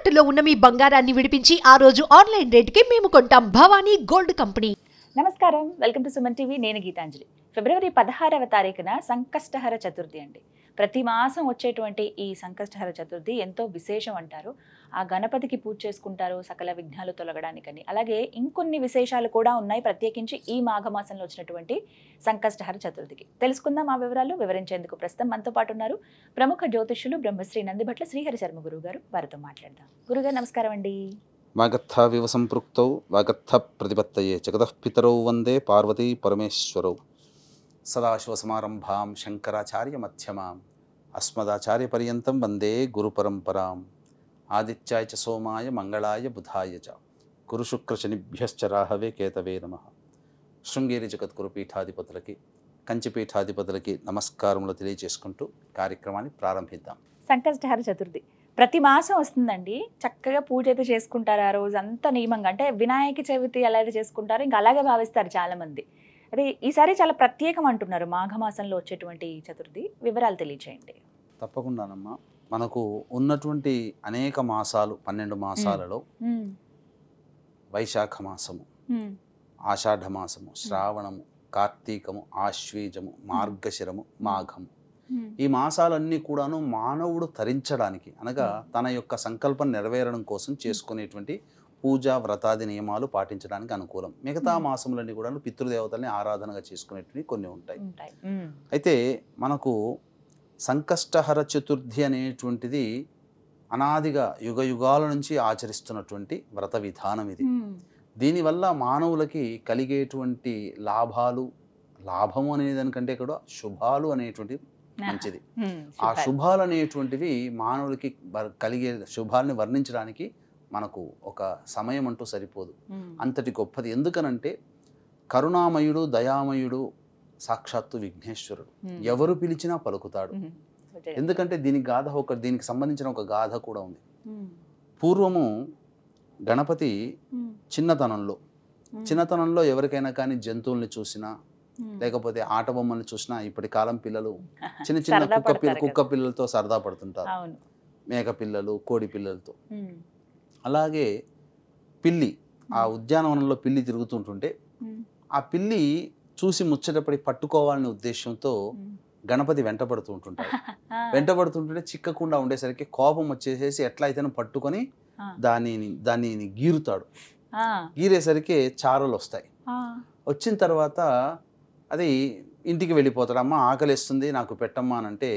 తాకట్టులో ఉన్న మీ బంగారాన్ని విడిపించి ఆ రోజు ఆన్లైన్ రేటుకి మేము కొంటాం. Bhavani gold company. నమస్కారం, వెల్కమ్ టు సుమన్ టీవీ. నేను గీతాంజలి. ఫిబ్రవరి 16వ తారీఖున సంకష్టహర చతుర్థి అండి. ప్రతి మాసం వచ్చేటువంటి ఈ సంకష్టహర చతుర్థి ఎంతో విశేషం అంటారు. ఆ గణపతికి పూజ చేసుకుంటారు సకల విఘ్నాలు తొలగడానికని. అలాగే ఇంకొన్ని విశేషాలు కూడా ఉన్నాయి ప్రత్యేకించి ఈ మాఘమాసంలో వచ్చినటువంటి సంకష్టహర చతుర్థికి. తెలుసుకుందాం ఆ వివరాలు. వివరించేందుకు ప్రస్తుతం మనతో పాటు ఉన్నారు ప్రముఖ జ్యోతిష్యులు బ్రహ్మశ్రీ నందిభట్ల శ్రీహరి శర్మ గురువు గారు. వారితో మాట్లాడదాం. గురుగారు నమస్కారం అండి. వాగర్థావివ సంపృక్తౌ వాగర్థ ప్రతిపత్తయే జగతః పితరౌ వందే పార్వతీ పరమేశ్వరౌ. సదాశివసమారంభాం శంకరాచార్య మధ్యమాం అస్మదాచార్య పర్యంతం వందే గురుపరంపరాం. ఆదిత్యాయ చ సోమాయ మంగళాయ బుధాయ చ గురుశుక్రశనిభ్యశ్చ రాహవే కేతవే నమః. శృంగేరి జగద్గురు పీఠాధిపతులకి కంచిపీఠాధిపతులకి నమస్కారములు తెలియజేసుకుంటూ కార్యక్రమాన్ని ప్రారంభిద్దాం. సంకష్టహర చతుర్థి ప్రతి మాసం వస్తుందండి. చక్కగా పూజ అయితే చేసుకుంటారు ఆ రోజు అంతా నియమంగా. అంటే వినాయక చవితి ఎలా అయితే చేసుకుంటారో ఇంకా అలాగే భావిస్తారు చాలా మంది. అదే ఈసారి చాలా ప్రత్యేకం అంటున్నారు మాఘమాసంలో వచ్చేటువంటి చతుర్థి. వివరాలు తెలియచేయండి. తప్పకుండానమ్మా. మనకు ఉన్నటువంటి అనేక మాసాలు 12 మాసాలలో వైశాఖ మాసము, ఆషాఢ మాసము, శ్రావణము, కార్తీకము, ఆశ్వీజము, మార్గశిరము, మాఘము, ఈ మాసాలన్నీ కూడాను మానవుడు తరించడానికి అనగా తన యొక్క సంకల్పం నెరవేరడం కోసం చేసుకునేటువంటి పూజ వ్రతాది నియమాలు పాటించడానికి అనుకూలం. మిగతా మాసములన్నీ కూడా పితృదేవతల్ని ఆరాధనగా చేసుకునేటువంటి కొన్ని ఉంటాయి. అయితే మనకు సంకష్టహర చతుర్థి అనేటువంటిది అనాదిగా యుగ యుగాల నుంచి ఆచరిస్తున్నటువంటి వ్రత విధానం ఇది. దీనివల్ల మానవులకి కలిగేటువంటి లాభము అనే దానికంటే కూడా శుభాలు అనేటువంటి మంచిది. ఆ శుభాలు అనేటువంటివి మానవులకి కలిగే శుభాలని వర్ణించడానికి మనకు ఒక సమయం అంటూ సరిపోదు. అంతటి గొప్పది. ఎందుకనంటే కరుణామయుడు దయామయుడు సాక్షాత్తు విఘ్నేశ్వరుడు. ఎవరు పిలిచినా పలుకుతాడు. ఎందుకంటే దీనికి సంబంధించిన ఒక గాథ కూడా ఉంది. పూర్వము గణపతి చిన్నతనంలో ఎవరికైనా కానీ జంతువుల్ని చూసినా లేకపోతే ఆట బొమ్మల్ని చూసినా, ఇప్పటి కాలం పిల్లలు చిన్న చిన్న కుక్క పిల్లలతో సరదా పడుతుంటారు. మేక పిల్లలు, కోడి పిల్లలతో. అలాగే పిల్లి, ఆ ఉద్యానవనంలో పిల్లి తిరుగుతుంటుంటే ఆ పిల్లి చూసి ముచ్చటపడి పట్టుకోవాలనే ఉద్దేశంతో గణపతి వెంటబడుతుంటుంటే చిక్కకుండా ఉండేసరికి కోపం వచ్చేసేసి ఎట్లా అయితేనో పట్టుకొని దాన్ని గీరుతాడు. గీరేసరికి చారలు వస్తాయి. వచ్చిన తర్వాత అది ఇంటికి వెళ్ళిపోతాడు. అమ్మ ఆకలిస్తుంది, నాకు పెట్టమ్మా అని అంటే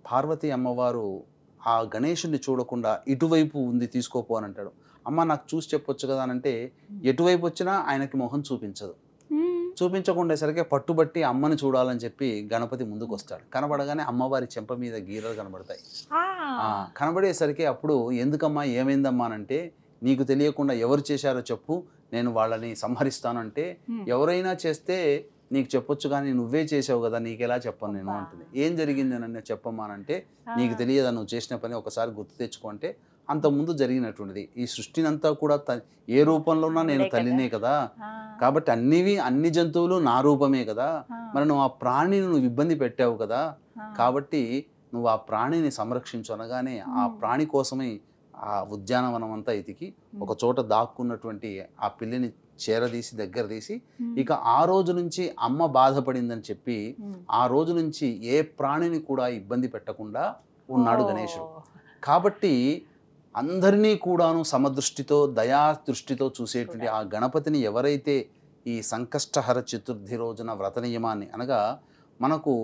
పార్వతీ అమ్మవారు ఆ గణేశుడిని చూడకుండా ఇటువైపు ఉంది తీసుకోపో అని అంటాడు. అమ్మ నాకు చూసి చెప్పొచ్చు కదా అని అంటే ఎటువైపు వచ్చినా ఆయనకి మొహం చూపించకుండేసరికి పట్టుబట్టి అమ్మని చూడాలని చెప్పి గణపతి ముందుకు వస్తాడు. కనబడగానే అమ్మవారి చెంప మీద గీరలు కనబడతాయి. కనబడేసరికి అప్పుడు ఎందుకమ్మా ఏమైందమ్మా అంటే, నీకు తెలియకుండా ఎవరు చేశారో చెప్పు, నేను వాళ్ళని సంహరిస్తానంటే, ఎవరైనా చేస్తే నీకు చెప్పొచ్చు కానీ నువ్వే చేసావు కదా, నీకెలా చెప్పను నేను అంటుంది. ఏం జరిగింది నన్ను చెప్పమ్మానంటే, నీకు తెలియదా నువ్వు చేసిన పని, ఒకసారి గుర్తు తెచ్చుకుంటే అంతకుముందు జరిగినటువంటిది. ఈ సృష్టినంతా కూడా ఏ రూపంలో ఉన్నా నేను తల్లినే కదా, కాబట్టి అన్ని జంతువులు నా రూపమే కదా, మరి నువ్వు ఆ ప్రాణిని నువ్వు ఇబ్బంది పెట్టావు కదా, కాబట్టి నువ్వు ఆ ప్రాణిని సంరక్షించు అనగానే ఆ ప్రాణి కోసమే ఆ ఉద్యానవనం అంతా ఎతికి ఒక చోట దాక్కున్నటువంటి ఆ పిల్లిని చేరదీసి దగ్గర తీసి, ఇక ఆ రోజు నుంచి అమ్మ బాధపడిందని చెప్పి ఆ రోజు నుంచి ఏ ప్రాణిని కూడా ఇబ్బంది పెట్టకుండా ఉన్నాడు గణేశుడు. కాబట్టి అందరినీ కూడాను సమదృష్టితో దయా దృష్టితో చూసేటువంటి ఆ గణపతిని ఎవరైతే ఈ సంకష్టహర చతుర్థి రోజున వ్రత నియమాన్ని అనగా మనకు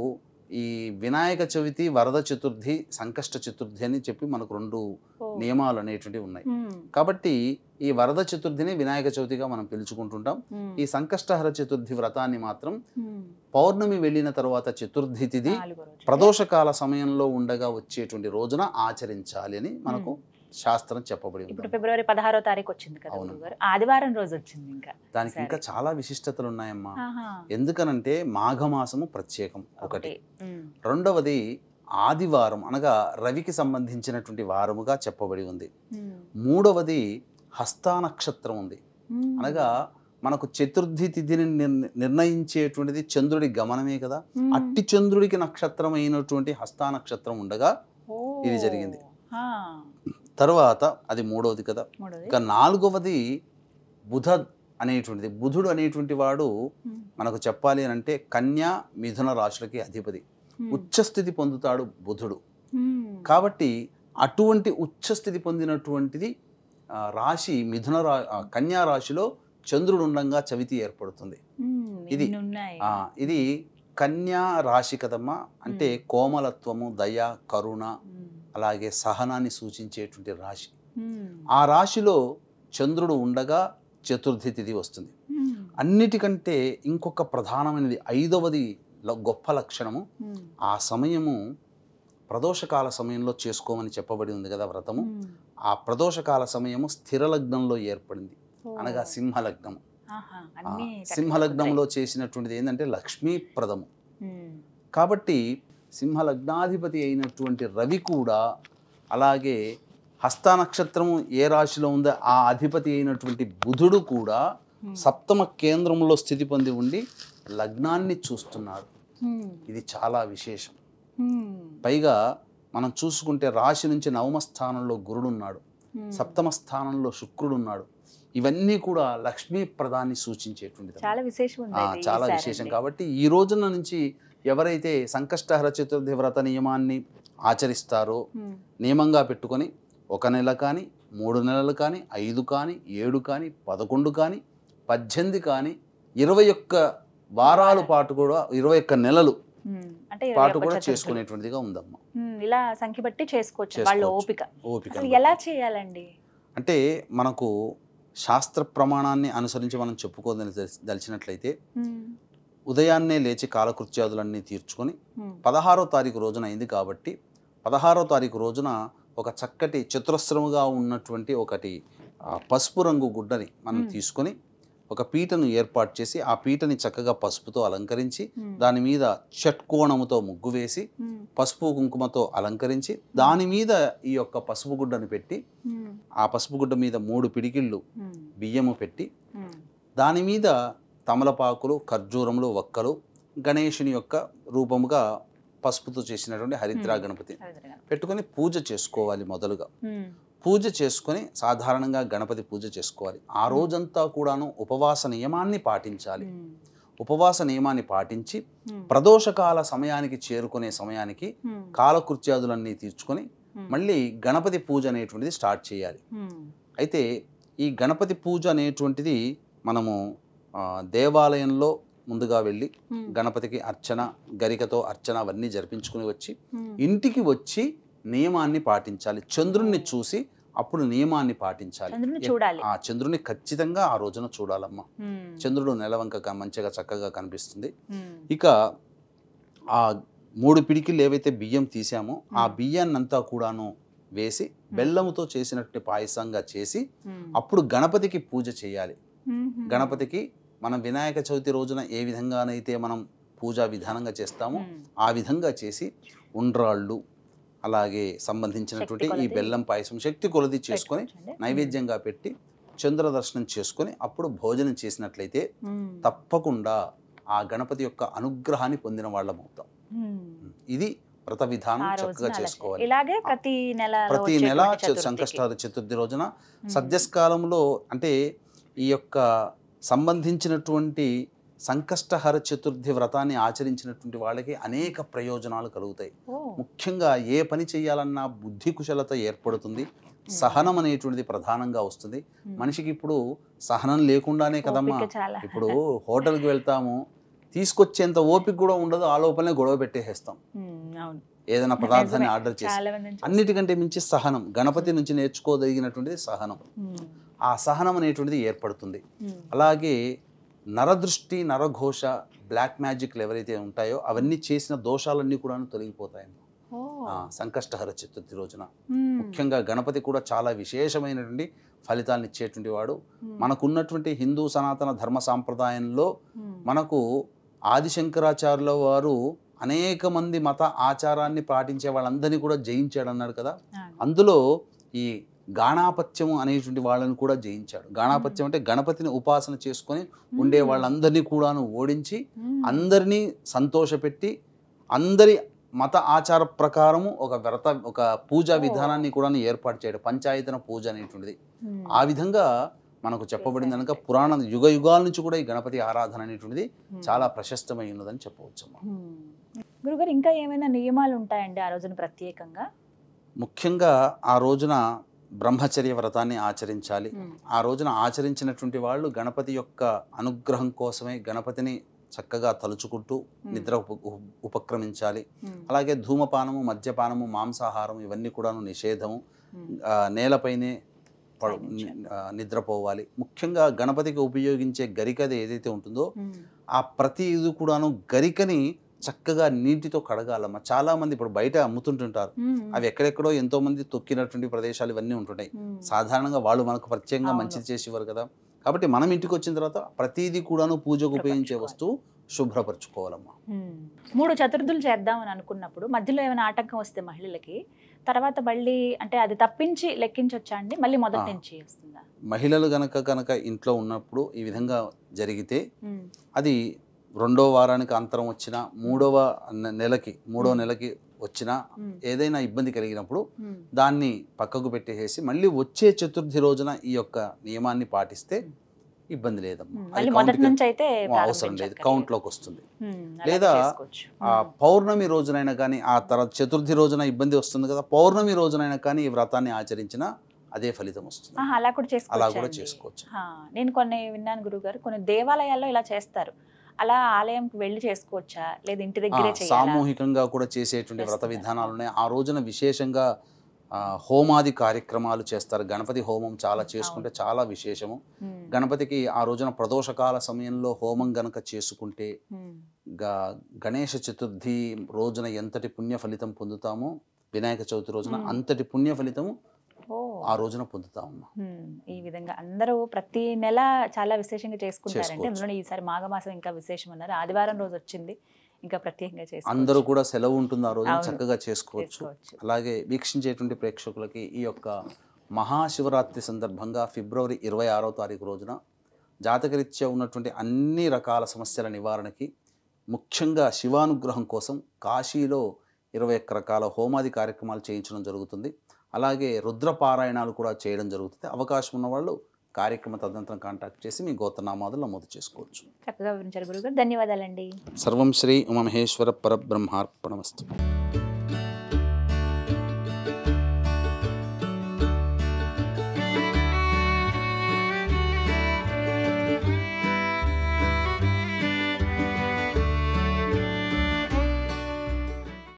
ఈ వినాయక చవితి, వరద చతుర్థి, సంకష్ట చతుర్థి అని చెప్పి మనకు 2 నియమాలు అనేటువంటివి ఉన్నాయి. కాబట్టి ఈ వరద చతుర్థిని వినాయక చవితిగా మనం పిలుచుకుంటుంటాం. ఈ సంకష్టహర చతుర్థి వ్రతాన్ని మాత్రం పౌర్ణమి వెళ్ళిన తర్వాత చతుర్థి తిథి ప్రదోషకాల సమయంలో ఉండగా వచ్చేటువంటి రోజున ఆచరించాలి అని మనకు శాస్త్రం చెప్పబడి ఉంది. ఇప్పుడు ఫిబ్రవరి 16వ తారీఖు వచ్చింది కదా, ఆదివారం రోజు వచ్చింది. దానికి ఇంకా చాలా విశిష్టతలు ఉన్నాయమ్మా. ఎందుకనంటే మాఘమాసము ప్రత్యేకం ఒకటి, రెండవది ఆదివారం అనగా రవికి సంబంధించినటువంటి వారముగా చెప్పబడి ఉంది. మూడవది హస్తా నక్షత్రం ఉంది. అనగా మనకు చతుర్థి తిథిని నిర్ణయించేటువంటిది చంద్రుడి గమనమే కదా, అట్టి చంద్రుడికి నక్షత్రం అయినటువంటి హస్తా నక్షత్రం ఉండగా ఇది జరిగింది. తర్వాత అది మూడవది కదా. మూడోది. ఇక నాలుగవది బుధ అనేటువంటిది. బుధుడు అనేటువంటి వాడు మనకు చెప్పాలి అని అంటే కన్యా మిథున రాశులకి అధిపతి. ఉచ్చస్థితి పొందుతాడు బుధుడు. కాబట్టి అటువంటి ఉచ్చస్థితి పొందినటువంటిది రాశి కన్యా రాశిలో చంద్రుడు ఉండగా చవితి ఏర్పడుతుంది. ఇది కన్యా రాశి కదమ్మా. అంటే కోమలత్వము, దయ, కరుణ, అలాగే సహనాన్ని సూచించేటువంటి రాశి. ఆ రాశిలో చంద్రుడు ఉండగా చతుర్థి తిథి వస్తుంది. అన్నిటికంటే ఇంకొక ప్రధానమైనది ఐదవది గొప్ప లక్షణము, ఆ సమయము ప్రదోషకాల సమయంలో చేసుకోమని చెప్పబడి ఉంది కదా వ్రతము. ఆ ప్రదోషకాల సమయము స్థిర లగ్నంలో ఏర్పడింది, అనగా సింహలగ్నము. సింహలగ్నంలో చేసినటువంటిది ఏంటంటే లక్ష్మీప్రదము. కాబట్టి సింహలగ్నాధిపతి అయినటువంటి రవి కూడా, అలాగే హస్త నక్షత్రము ఏ రాశిలో ఉందో ఆ అధిపతి అయినటువంటి బుధుడు కూడా సప్తమ కేంద్రంలో స్థితి పొంది ఉండి లగ్నాన్ని చూస్తున్నాడు. ఇది చాలా విశేషం. పైగా మనం చూసుకుంటే రాశి నుంచి నవమ స్థానంలో గురుడు ఉన్నాడు, సప్తమ స్థానంలో శుక్రుడు ఉన్నాడు. ఇవన్నీ కూడా లక్ష్మీప్రదాన్ని సూచించేటువంటిది, చాలా విశేషం. కాబట్టి ఈ రోజున నుంచి ఎవరైతే సంకష్టహర చతుర్థి వ్రత నియమాన్ని ఆచరిస్తారో, నియమంగా పెట్టుకొని 1 నెల కానీ, 3 నెలలు కానీ, 5 కానీ, 7 కానీ, 11 కానీ, 18 కానీ, 21 వారాల పాటు కూడా, 21 నెలలు పాటు కూడా చేసుకునేటువంటిదిగా ఉందమ్మా. ఇలా సంఖ్య బట్టి చేసుకోవచ్చు. వాళ్ళ ఓపిక ఎలా చేయాలండి అంటే మనకు శాస్త్ర ప్రమాణాన్ని అనుసరించి మనం చెప్పుకోదలిచినట్లయితే ఉదయాన్నే లేచి కాలకృత్యాదులన్నీ తీర్చుకొని 16వ తారీఖు రోజున అయింది కాబట్టి 16వ తారీఖు రోజున ఒక చక్కటి చతురస్రముగా ఉన్నటువంటి ఒకటి పసుపు రంగు గుడ్డని మనం తీసుకొని ఒక పీటను ఏర్పాటు చేసి ఆ పీటని చక్కగా పసుపుతో అలంకరించి దాని మీద షట్కోణముతో ముగ్గు వేసి పసుపు కుంకుమతో అలంకరించి దాని మీద ఈ యొక్క పసుపు గుడ్డను పెట్టి ఆ పసుపు గుడ్డ మీద 3 పిడికిళ్ళు బియ్యము పెట్టి దాని మీద తమలపాకులు, ఖర్జూరములు, వక్కలు, గణేశుని యొక్క రూపముగా పసుపుతో చేసినటువంటి హరిద్రా గణపతి పెట్టుకొని పూజ చేసుకోవాలి. మొదలుగా పూజ చేసుకొని సాధారణంగా గణపతి పూజ చేసుకోవాలి. ఆ రోజంతా కూడాను ఉపవాస నియమాన్ని పాటించాలి. ఉపవాస నియమాన్ని పాటించి ప్రదోషకాల సమయానికి చేరుకునే సమయానికి కాలకృత్యాదులన్నీ తీర్చుకొని మళ్ళీ గణపతి పూజ అనేటువంటిది స్టార్ట్ చేయాలి. అయితే ఈ గణపతి పూజ అనేటువంటిది మనము దేవాలయంలో ముందుగా వెళ్ళి గణపతికి అర్చన, గరికతో అర్చన అవన్నీ జరిపించుకుని వచ్చి ఇంటికి వచ్చి నియమాన్ని పాటించాలి. చంద్రుణ్ణి చూసి అప్పుడు నియమాన్ని పాటించాలి. ఆ చంద్రుని ఖచ్చితంగా ఆ రోజున చూడాలమ్మా. చంద్రుడు నెలవంక మంచిగా చక్కగా కనిపిస్తుంది. ఇక ఆ 3 పిడికిళ్ళు ఏవైతే బియ్యం తీసామో ఆ బియ్యాన్నంతా కూడాను వేసి బెల్లముతో చేసినట్టు పాయసంగా చేసి అప్పుడు గణపతికి పూజ చేయాలి. గణపతికి మనం వినాయక చవితి రోజున ఏ విధంగానైతే మనం పూజా విధానంగా చేస్తామో ఆ విధంగా చేసి ఉండ్రాళ్ళు, అలాగే సంబంధించినటువంటి ఈ బెల్లం పాయసం శక్తి కొలది చేసుకొని నైవేద్యంగా పెట్టి చంద్ర దర్శనం చేసుకొని అప్పుడు భోజనం చేసినట్లయితే తప్పకుండా ఆ గణపతి యొక్క అనుగ్రహాన్ని పొందిన వాళ్ళం అవుతాం. ఇది వ్రత విధానం చక్కగా చేసుకోవాలి. ప్రతి నెల సంకష్టహర చతుర్థి రోజున సద్యస్కాలంలో అంటే ఈ యొక్క సంబంధించినటువంటి సంకష్టహర చతుర్థి వ్రతాన్ని ఆచరించినటువంటి వాళ్ళకి అనేక ప్రయోజనాలు కలుగుతాయి. ముఖ్యంగా ఏ పని చేయాలన్నా బుద్ధి కుశలత ఏర్పడుతుంది. సహనం అనేటువంటిది ప్రధానంగా వస్తుంది. మనిషికి ఇప్పుడు సహనం లేకుండానే కదమ్మా, ఇప్పుడు హోటల్కి వెళ్తాము, తీసుకొచ్చేంత ఓపిక కూడా ఉండదు, ఆ లోపలనే గొడవ పెట్టేసేస్తాం ఏదైనా పదార్థాన్ని ఆర్డర్ చేసి. అన్నిటికంటే మించి సహనం, గణపతి నుంచి నేర్చుకోదగినటువంటిది సహనం. ఆ సహనం అనేటువంటిది ఏర్పడుతుంది. అలాగే నరదృష్టి, నరఘోష, బ్లాక్ మ్యాజిక్లు ఎవరైతే ఉంటాయో అవన్నీ చేసిన దోషాలన్నీ కూడా తొలగిపోతాయి సంకష్టహర చతుర్థి రోజున. ముఖ్యంగా గణపతి కూడా చాలా విశేషమైనటువంటి ఫలితాలను ఇచ్చేటువంటి వాడు. మనకున్నటువంటి హిందూ సనాతన ధర్మ సాంప్రదాయంలో మనకు ఆదిశంకరాచార్యుల వారు అనేక మంది మత ఆచారాన్ని పాటించే వాళ్ళందరినీ కూడా జయించాడు అన్నాడు కదా. అందులో ఈ గాణాపత్యము అనేటువంటి వాళ్ళని కూడా జయించాడు. గాణాపత్యం అంటే గణపతిని ఉపాసన చేసుకొని ఉండే వాళ్ళందరినీ కూడాను ఓడించి అందరినీ సంతోషపెట్టి అందరి మత ఆచార ప్రకారము ఒక పూజా విధానాన్ని కూడా ఏర్పాటు చేయడం, పంచాయతన పూజ అనేటువంటిది ఆ విధంగా మనకు చెప్పబడింది కనుక పురాణ యుగ యుగాల నుంచి కూడా ఈ గణపతి ఆరాధన అనేటువంటిది చాలా ప్రశస్తమై ఉన్నదని చెప్పవచ్చమ్మా. గురుగారు ఇంకా ఏమైనా నియమాలు ఉంటాయండి ఆ రోజున ప్రత్యేకంగా? ముఖ్యంగా ఆ రోజున బ్రహ్మచర్య వ్రతాన్ని ఆచరించాలి. ఆ రోజున ఆచరించినటువంటి వాళ్ళు గణపతి యొక్క అనుగ్రహం కోసమే గణపతిని చక్కగా తలుచుకుంటూ నిద్ర ఉపక్రమించాలి. అలాగే ధూమపానము, మద్యపానము, మాంసాహారం ఇవన్నీ కూడాను నిషేధము. నేలపైనే నిద్రపోవాలి. ముఖ్యంగా గణపతికి ఉపయోగించే గరికది ఏదైతే ఉంటుందో ఆ ప్రతి ఇది కూడాను గరికని చక్కగా నీటితో కడగాలమ్మా. చాలా మంది ఇప్పుడు బయట అమ్ముతుంటుంటారు, అవి ఎక్కడెక్కడో ఎంతో మంది తొక్కినటువంటి ప్రదేశాలు ఇవన్నీ ఉంటుంటాయి. సాధారణంగా వాళ్ళు మనకు ప్రత్యేకంగా మంచిది చేసేవారు కదా. కాబట్టి మనం ఇంటికి వచ్చిన తర్వాత ప్రతిదీ కూడాను పూజకు ఉపయోగించే వస్తువు శుభ్రపరచుకోవాలమ్మా. 3 చతుర్థులు చేద్దామని అనుకున్నప్పుడు మధ్యలో ఏమైనా ఆటంకం వస్తే మహిళలకి తర్వాత మళ్ళీ అంటే అది తప్పించి లెక్కించొచ్చా అండి? మళ్ళీ మొదటి నుంచి వస్తుందా? మహిళలు గనక ఇంట్లో ఉన్నప్పుడు ఈ విధంగా జరిగితే అది 2వ వారానికి అంతరం వచ్చినా, 3వ నెలకి వచ్చినా ఏదైనా ఇబ్బంది కలిగినప్పుడు దాన్ని పక్కకు పెట్టేసి మళ్ళీ వచ్చే చతుర్థి రోజున ఈ యొక్క నియమాన్ని పాటిస్తే ఇబ్బంది లేదమ్మా. అవసరం లేదు, కౌంట్లోకి వస్తుంది. లేదా ఆ పౌర్ణమి రోజునైనా కానీ, ఆ తర్వాత చతుర్థి రోజున ఇబ్బంది వస్తుంది కదా, పౌర్ణమి రోజునైనా కానీ ఈ వ్రతాన్ని ఆచరించినా అదే ఫలితం వస్తుంది. అలా కూడా చేసుకోవచ్చు. నేను కొన్ని విన్నాను గురుగారు, కొన్ని దేవాలయాల్లో ఇలా చేస్తారు. అలా ఆలయంకి వెళ్ళి చేసుకోవచ్చా లేదా ఇంటి దగ్గరే చేయాలా? సామూహికంగా కూడా చేసేటువంటి వ్రత విధానాలు ఉన్నాయి. ఆ రోజున విశేషంగా హోమాది కార్యక్రమాలు చేస్తారు. గణపతి హోమం చాలా చేసుకుంటే చాలా విశేషము. గణపతికి ఆ రోజున ప్రదోషకాల సమయంలో హోమం గనక చేసుకుంటే గణేష చతుర్థి రోజున ఎంతటి పుణ్య ఫలితం పొందుతామో వినాయక చవితి రోజున అంతటి పుణ్య ఫలితము ఆ రోజున పొందుతామమ్మా. ఈ విధంగా అందరూ ప్రతి నెల చాలా విశేషంగా చేసుకుంటారండి. అందులో ఈసారి మాఘమాసం ఇంకా విశేషం అన్నారు. ఆదివారం రోజు వచ్చింది, ఇంకా ప్రత్యేకంగా చేసుకోవచ్చు. అందరూ కూడా సెలవు ఉంటుంది ఆ రోజు, చక్కగా చేసుకోవచ్చు. అలాగే వీక్షించేటువంటి ప్రేక్షకులకి ఈ యొక్క మహాశివరాత్రి సందర్భంగా ఫిబ్రవరి 26వ తారీఖు రోజున జాతకరీత్యా ఉన్నటువంటి అన్ని రకాల సమస్యల నివారణకి, ముఖ్యంగా శివానుగ్రహం కోసం కాశీలో 21 రకాల హోమాది కార్యక్రమాలు చేయించడం జరుగుతుంది. అలాగే రుద్రపారాయణాలు కూడా చేయడం జరుగుతుంది. అవకాశం ఉన్న వాళ్ళు కార్యక్రమ తదనంతరం కాంటాక్ట్ చేసి మీ గోత్రనామాదులు నమోదు చేసుకోవచ్చు. చక్కగా వివరించారు గురుగారు, ధన్యవాదాలండి. సర్వం శ్రీ ఉమామహేశ్వర పరబ్రహ్మార్పణమస్తు.